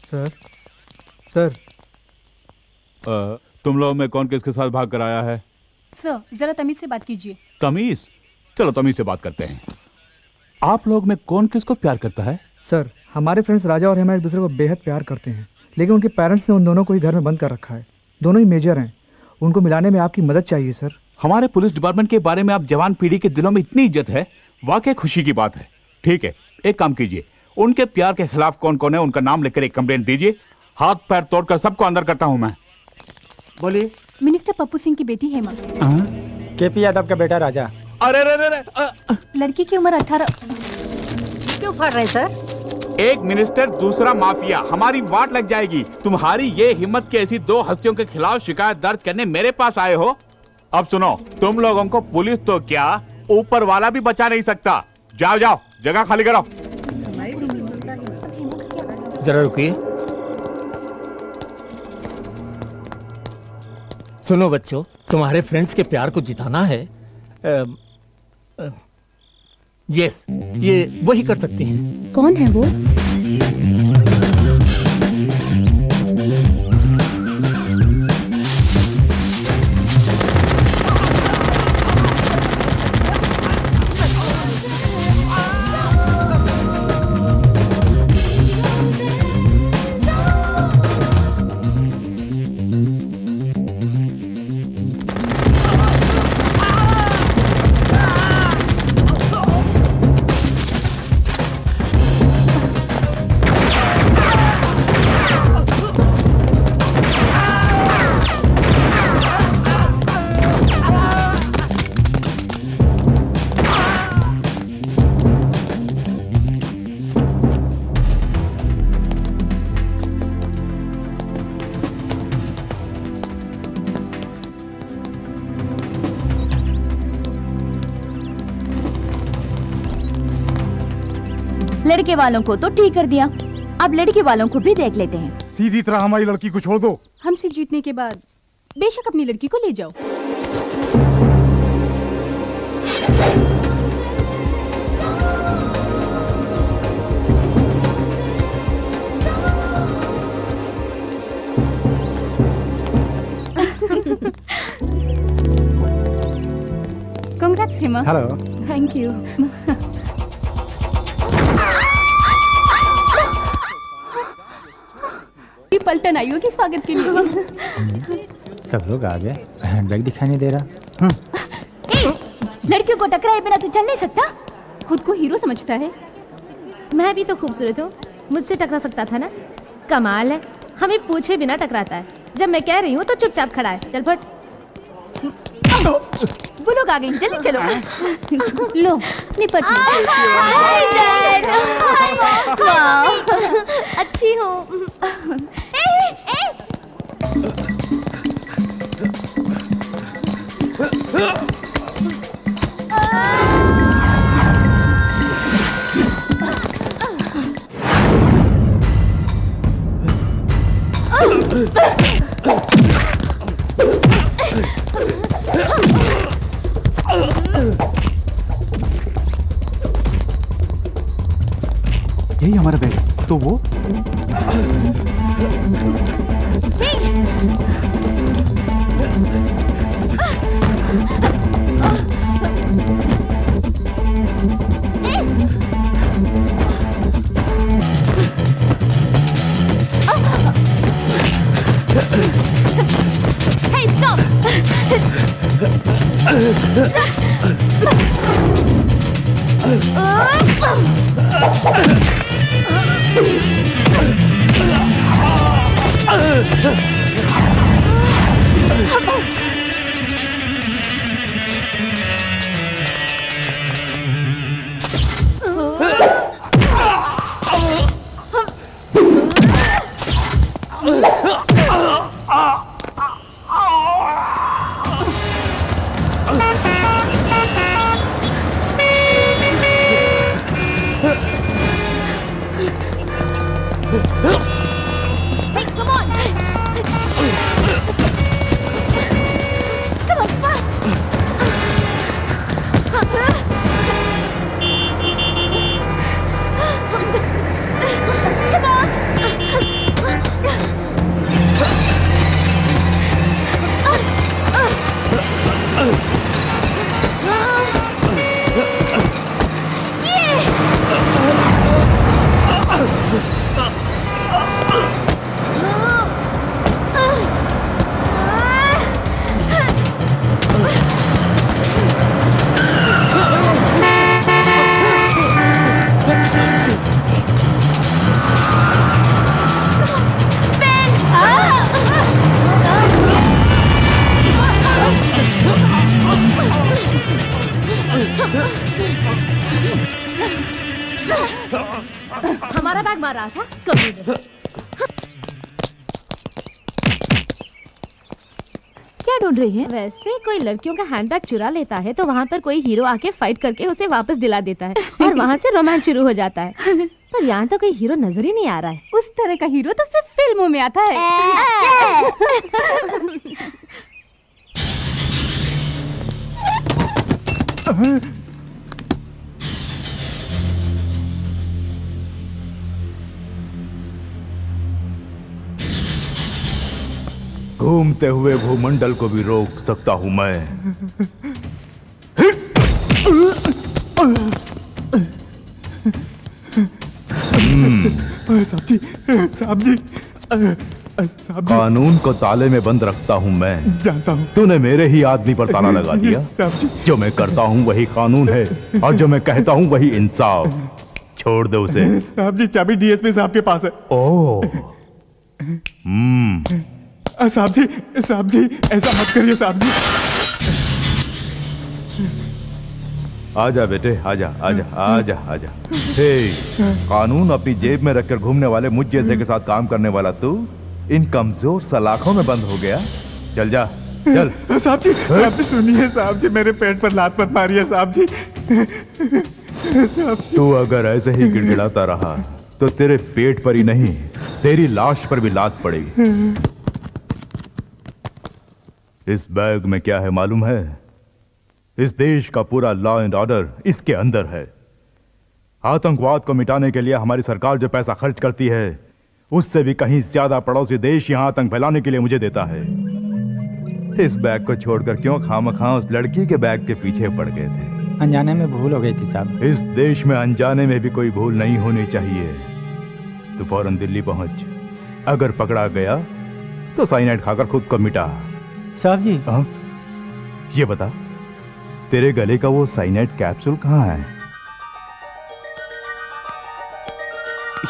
Sir sir तुम लोग में कौन किसके साथ भाग कर आया है? सर जरा तमीज से बात कीजिए। तमीज? चलो तमीज से बात करते हैं। आप लोग में कौन किसको प्यार करता है? सर हमारे फ्रेंड्स राजा और हम एक दूसरे को बेहद प्यार करते हैं, लेकिन उनके पेरेंट्स ने उन दोनों को ही घर में बंद कर रखा है। दोनों ही मेजर हैं, उनको मिलाने में आपकी मदद चाहिए सर। हमारे पुलिस डिपार्टमेंट के बारे में आप जवान पीढ़ी के दिलों में इतनी इज्जत है, वाकई खुशी की बात है। ठीक है, एक काम कीजिए, उनके प्यार के खिलाफ कौन कौन है उनका नाम लिखकर एक कंप्लेंट दीजिए। हाथ पैर तोड़कर सबको अंदर करता हूं मैं। बोलिए। मिनिस्टर पप्पू सिंह की बेटी हेमा। केपी यादव का बेटा राजा। अरे रे रे रे, लड़की की उम्र 18। क्यों फाड़ रहे सर? एक मिनिस्टर दूसरा माफिया, हमारी वाट लग जाएगी। तुम्हारी ये हिम्मत की ऐसी दो हस्तियों के खिलाफ शिकायत दर्ज करने मेरे पास आए हो? अब सुनो, तुम लोगों को पुलिस तो क्या ऊपर वाला भी बचा नहीं सकता। जाओ जाओ, जगह खाली करो। जरा रुकिए। सुनो बच्चों, तुम्हारे फ्रेंड्स के प्यार को जिताना है। यस, ये वही कर सकती हैं। कौन है वो? लड़के वालों को तो ठीक कर दिया, अब लड़की वालों को भी देख लेते हैं। सीधी तरह हमारी लड़की को छोड़ दो। हमसे जीतने के बाद बेशक अपनी लड़की को ले जाओ। Congrats Hema. Hello. Thank you. पलटन आई होगी स्वागत के लिए। सब लोग आ गए, हैंडबैग दिखाई नहीं दे रहा। लड़कियों को टकराए बिना तू चल नहीं सकता? खुद को हीरो समझता है। मैं भी तो खूबसूरत हूँ, मुझसे टकरा सकता था ना। कमाल है, हमें पूछे बिना टकराता है। जब मैं कह रही हूँ तो चुपचाप खड़ा है। चल फट। वो लोग आ गए, जल्दी चलो। लो निपट। अच्छी हूँ। यही हमारा बैग है। तो वो Hey, stop! Hey, come on! हमारा बैग मार रहा था कभी नहीं। क्या ढूंढ रही है? वैसे कोई लड़कियों का हैंडबैग चुरा लेता है तो वहाँ पर कोई हीरो आके फाइट करके उसे वापस दिला देता है और वहाँ से रोमांस शुरू हो जाता है। पर यहाँ तो कोई हीरो नजर ही नहीं आ रहा है। उस तरह का हीरो तो सिर्फ फिल्मों में आता है। घूमते हुए भूमंडल को भी रोक सकता हूं मैं। साहब जी, साहब जी, साहब जी, कानून को ताले में बंद रखता हूं मैं। जानता हूँ तूने मेरे ही आदमी पर ताला लगा दिया। साहब जी। जो मैं करता हूं वही कानून है और जो मैं कहता हूं वही इंसाफ। छोड़ दे उसे। साहब जी, चाबी डीएसपी साहब के पास है। ओह, साहब जी, साहब जी, ऐसा मत करिए साहब जी। आजा बेटे, आजा आजा आजा आजा। हे, कानून अपनी जेब में रखकर घूमने वाले मुझ जैसे के साथ काम करने वाला तू इन कमजोर सलाखों में बंद हो गया। चल जा, चल। साहब जी, सुनिए साहब जी, मेरे पेट पर लात मत मारिए साहब जी। तू अगर ऐसे ही गिड़गिड़ाता रहा तो तेरे पेट पर ही नहीं, तेरी लाश पर भी लात पड़ेगी। इस बैग में क्या है मालूम है? इस देश का पूरा लॉ एंड ऑर्डर इसके अंदर है। आतंकवाद को मिटाने के लिए हमारी सरकार जो पैसा खर्च करती है उससे भी कहीं ज्यादा पड़ोसी देश यहां आतंक फैलाने के लिए मुझे देता है। इस बैग को छोड़कर क्यों खामखा उस लड़की के बैग के पीछे पड़ गए थे? अनजाने में भूल हो गई थी साहब। इस देश में अनजाने में भी कोई भूल नहीं होनी चाहिए। तू फौरन दिल्ली पहुंच। अगर पकड़ा गया तो साइनाइड खाकर खुद को मिटा। साहब जी, हाँ? ये बता, तेरे गले का वो साइनाइड कैप्सूल कहाँ है?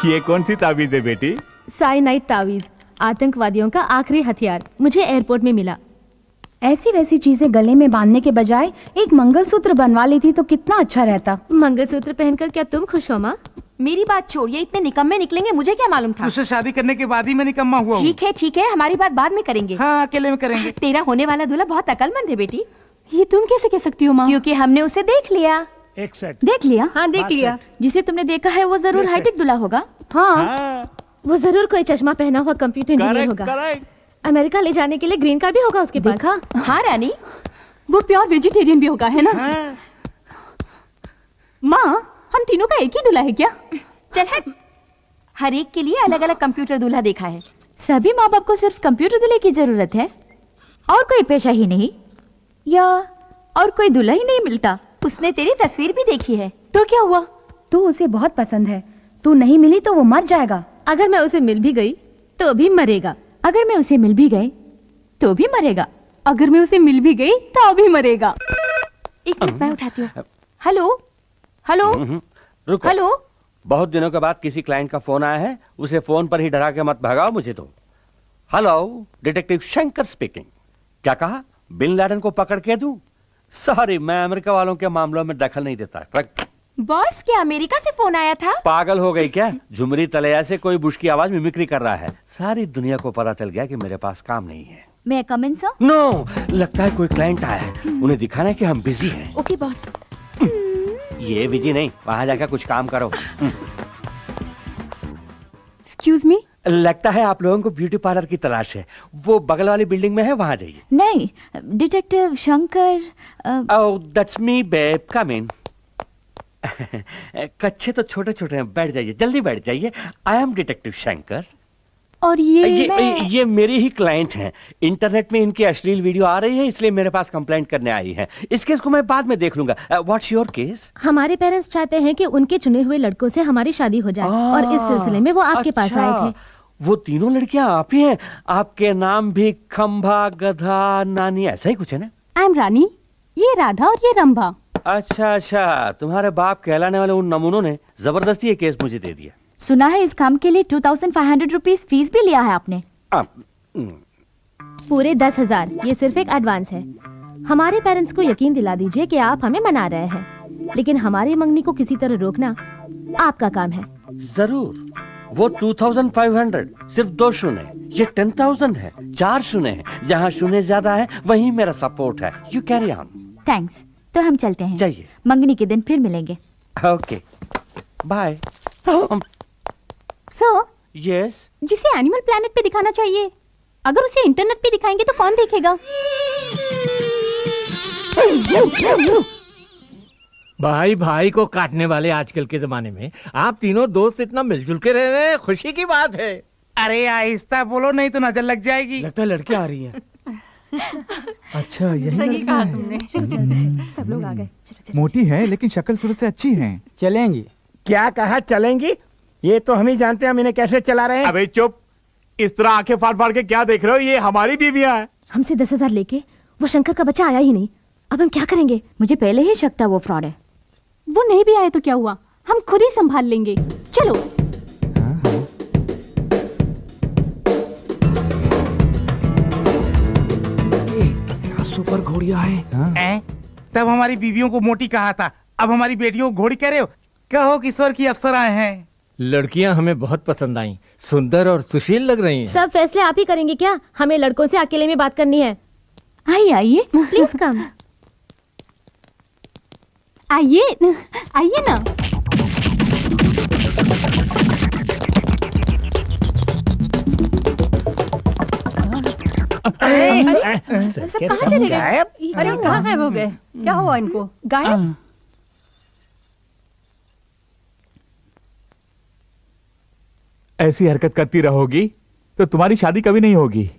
ये कौन सी ताबीज है बेटी? साइनाइड तावीज, आतंकवादियों का आखिरी हथियार, मुझे एयरपोर्ट में मिला। ऐसी वैसी चीजें गले में बांधने के बजाय एक मंगलसूत्र बनवा लेती तो कितना अच्छा रहता। मंगलसूत्र पहनकर क्या तुम खुश हो माँ? मेरी बात छोड़, ये इतने निकम्मे निकलेंगे मुझे क्या मालूम था। उससे शादी करने के बाद ही मैं निकम्मा हुआ हूँ। ठीक है, हमारी बात बाद में करेंगे। हाँ, अकेले में करेंगे। तेरा होने वाला दूल्हा बहुत अकलमंद है बेटी। ये तुम कैसे कह सकती हो माँ? क्योंकि हमने उसे देख लिया। एक सेट। देख लिया? हाँ, देख लिया। जिसे तुमने देखा है वो जरूर हाईटेक दूल्हा होगा। हाँ, वो जरूर कोई चश्मा पहना हुआ कंप्यूटर इंजीनियर होगा। अमेरिका ले जाने के लिए ग्रीन कार्ड भी होगा उसके पास। देखा? हाँ रानी, वो प्योर वेजिटेरियन भी होगा, है ना? माँ, हम तीनों का एक ही दूल्हा है क्या? चल है, हर एक के लिए अलग अलग कंप्यूटर दूल्हा देखा है। सभी माँ बाप को सिर्फ कंप्यूटर दूल्हे की जरूरत है और कोई पेशा ही नहीं, या और कोई दूल्हा ही नहीं मिलता। उसने तेरी तस्वीर भी देखी है। तो क्या हुआ? तू उसे बहुत पसंद है। तू नहीं मिली तो वो मर जाएगा। अगर मैं उसे मिल भी गई तो भी मरेगा। अगर मैं उसे मिल भी गई तो भी मरेगा। अगर मैं उसे मिल भी गई तो भी मरेगा। एक मिनट, मैं उठाती हूँ। हेलो हेलो रुको। हेलो। बहुत दिनों के बाद किसी क्लाइंट का फोन आया है, उसे फोन पर ही डरा के मत भगाओ मुझे तो। Hello, detective Shankar speaking. क्या कहा? बिन लादेन को पकड़ के दूं? सॉरी, मैं अमेरिका वालों के मामलों में दखल नहीं देता। बॉस, क्या अमेरिका से फोन आया था? पागल हो गई क्या? झुमरी तलैया से कोई बुश की आवाज मिमिक्री कर रहा है। सारी दुनिया को पता चल गया कि मेरे पास काम नहीं है। मैं कम इन सर? नो, लगता है कोई क्लाइंट आया है। उन्हें दिखाना है कि हम बिजी हैं। Okay boss. ये बिजी नहीं, वहां जाकर कुछ काम करो। Excuse me. लगता है आप लोगों को ब्यूटी पार्लर की तलाश है। वो बगल वाली बिल्डिंग में है, वहां जाइए। नहीं, detective Shankar. Oh, that's me babe, come in. कच्चे तो छोटे छोटे हैं, बैठ जाइए, जल्दी बैठ जाइए। I am detective Shankar. और ये मेरी ही क्लाइंट हैं। इंटरनेट में इनकी अश्लील वीडियो आ रही है, इसलिए मेरे पास कंप्लेंट करने आई है। इस केस को मैं बाद में देख लूंगा। What's your case? हमारे पेरेंट्स चाहते हैं कि उनके चुने हुए लड़कों से हमारी शादी हो जाए और इस सिलसिले में वो आपके पास आए थे। वो तीनों लड़कियां आप ही हैं? आपके नाम भी खंभा, गधा, नानी, ऐसा ही कुछ है ना? आई एम रानी, ये राधा और ये रंभा। अच्छा, तुम्हारे बाप कहलाने वाले उन नमूनों ने जबरदस्ती ये केस मुझे दे दिया। सुना है इस काम के लिए 2500 रुपीज फीस भी लिया है आपने। पूरे 10,000। ये सिर्फ एक एडवांस है। हमारे पेरेंट्स को यकीन दिला दीजिए कि आप हमें मना रहे हैं, लेकिन हमारी मंगनी को किसी तरह रोकना आपका काम है। जरूर। वो 2500 सिर्फ 2 शून्य, ये 10,000 है, 4 शून्य है। जहाँ शून्य ज्यादा है वहीं मेरा सपोर्ट है। You carry on. थैंक्स। तो हम चलते हैं। जाइए। मंगनी के दिन फिर मिलेंगे। Okay bye. So yes. जिसे एनिमल प्लैनेट पे दिखाना चाहिए, अगर उसे इंटरनेट पे दिखाएंगे तो कौन देखेगा? भाई भाई को काटने वाले आजकल के जमाने में आप तीनों दोस्त इतना मिलजुल के रह रहे हैं, खुशी की बात है। अरे आहिस्ता बोलो नहीं तो नजर लग जाएगी। लगता है लड़की आ रही है। अच्छा यही लड़का है। सब लोग आ गए। मोटी है लेकिन शक्ल सूरत से अच्छी है। चलेंगी? क्या कहा चलेंगी? ये तो हम ही जानते हैं हम इन्हें कैसे चला रहे हैं। अबे चुप, इस तरह आंखें फाड़ फाड़ के क्या देख रहे हो? ये हमारी बीवियां हैं। हमसे 10,000 लेके वो शंकर का बच्चा आया ही नहीं। अब हम क्या करेंगे? मुझे पहले ही शक था वो फ्रॉड है। वो नहीं भी आए तो क्या हुआ, हम खुद ही संभाल लेंगे। चलो। क्या सुपर घोड़िया है। तब हमारी बीवियों को मोटी कहा था, अब हमारी बेटियों को घोड़ी कह रहे हो? कहो किशोर की अप्सराएं हैं। लड़कियां हमें बहुत पसंद आईं, सुंदर और सुशील लग रही हैं। सब फैसले आप ही करेंगे क्या? हमें लड़कों से अकेले में बात करनी है। आइए आइए। Please come. आइए आइए ना। सब कहाँ चले गए? अरे कहाँ गायब हो गए? क्या हुआ इनको? गायब? ऐसी हरकत करती रहोगी तो तुम्हारी शादी कभी नहीं होगी।